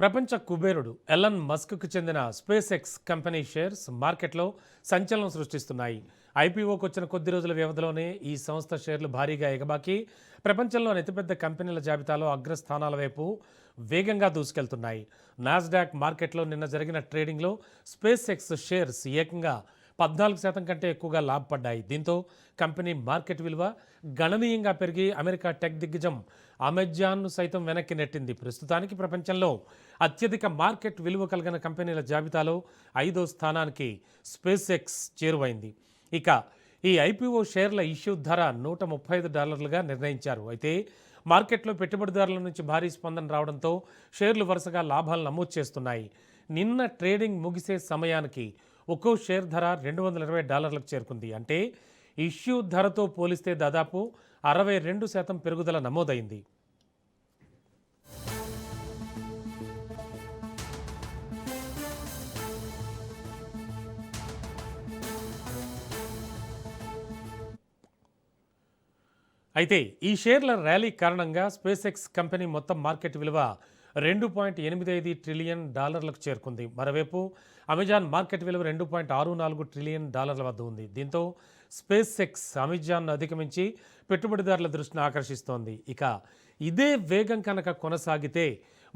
ప్రపంచ కుబేరుడు ఎలన్ మస్క్కు చెందిన స్పేస్ ఎక్స్ కంపెనీ షేర్స్ మార్కెట్లో సంచలనం సృష్టిస్తున్నాయి. ఐపీఓకి వచ్చిన కొద్ది రోజుల వ్యవధిలోనే ఈ సంస్థ షేర్లు భారీగా ఎగబాకి ప్రపంచంలోని అతిపెద్ద కంపెనీల జాబితాలో అగ్రస్థానాల వైపు వేగంగా దూసుకెళ్తున్నాయి. నాస్డాక్ మార్కెట్లో నిన్న జరిగిన ట్రేడింగ్లో స్పేస్ ఎక్స్ షేర్స్ ఏకంగా 14% కంటే ఎక్కువగా లాభపడ్డాయి. దీంతో కంపెనీ మార్కెట్ విలువ గణనీయంగా పెరిగి అమెరికా టెక్ దిగ్గజం అమెజాన్ను సైతం వెనక్కి నెట్టింది. ప్రస్తుతానికి ప్రపంచంలో అత్యధిక మార్కెట్ విలువ కలిగిన కంపెనీల జాబితాలో 5వ స్థానానికి స్పేస్ ఎక్స్ చేరువైంది. ఇక ఈ ఐపీఓ షేర్ల ఇష్యూ ధర $135గా నిర్ణయించారు. అయితే మార్కెట్లో పెట్టుబడిదారుల నుంచి భారీ స్పందన రావడంతో షేర్లు వరుసగా లాభాలు నమోదు చేస్తున్నాయి. నిన్న ట్రేడింగ్ ముగిసే సమయానికి ఒక్కో షేర్ ధర $220లకు చేరుకుంది. అంటే ఇష్యూ ధరతో పోలిస్తే దాదాపు 62% పెరుగుదల నమోదైంది. అయితే ఈ షేర్ల ర్యాలీ కారణంగా స్పేస్ ఎక్స్ కంపెనీ మొత్తం మార్కెట్ విలువ $2.85 ట్రిలియన్ చేరుకుంది. మరోవైపు అమెజాన్ మార్కెట్ విలువ $2.64 ట్రిలియన్ వద్ద ఉంది. దీంతో స్పేస్ ఎక్స్ అమెజాన్ను అధిగమించి పెట్టుబడిదారుల దృష్టిని ఆకర్షిస్తోంది. ఇక ఇదే వేగం కనుక కొనసాగితే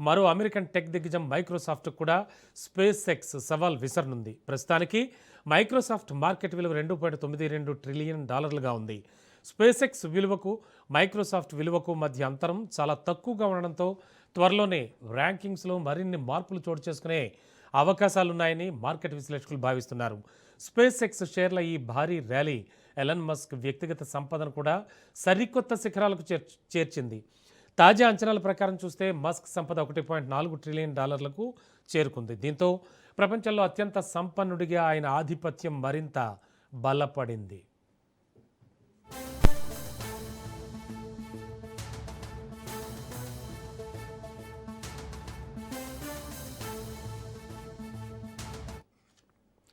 మరో అమెరికన్ టెక్ దిగ్గజం మైక్రోసాఫ్ట్ కూడా స్పేస్ ఎక్స్ సవాల్ విసరనుంది. ప్రస్తుతానికి మైక్రోసాఫ్ట్ మార్కెట్ విలువ $2.92 ట్రిలియన్ ఉంది. స్పేస్ ఎక్స్ విలువకు మైక్రోసాఫ్ట్ విలువకు మధ్య అంతరం చాలా తక్కువగా ఉండడంతో త్వరలోనే ర్యాంకింగ్స్లో మరిన్ని మార్పులు చోటు చేసుకునే అవకాశాలున్నాయని మార్కెట్ విశ్లేషకులు భావిస్తున్నారు. స్పేస్ ఎక్స్ షేర్ల ఈ భారీ ర్యాలీ ఎలన్ మస్క్ వ్యక్తిగత సంపదను కూడా సరికొత్త శిఖరాలకు చేర్చింది. తాజా అంచనాల ప్రకారం చూస్తే మస్క్ సంపద $1.4 ట్రిలియన్ చేరుకుంది. దీంతో ప్రపంచంలో అత్యంత సంపన్నుడిగా ఆయన ఆధిపత్యం మరింత బలపడింది.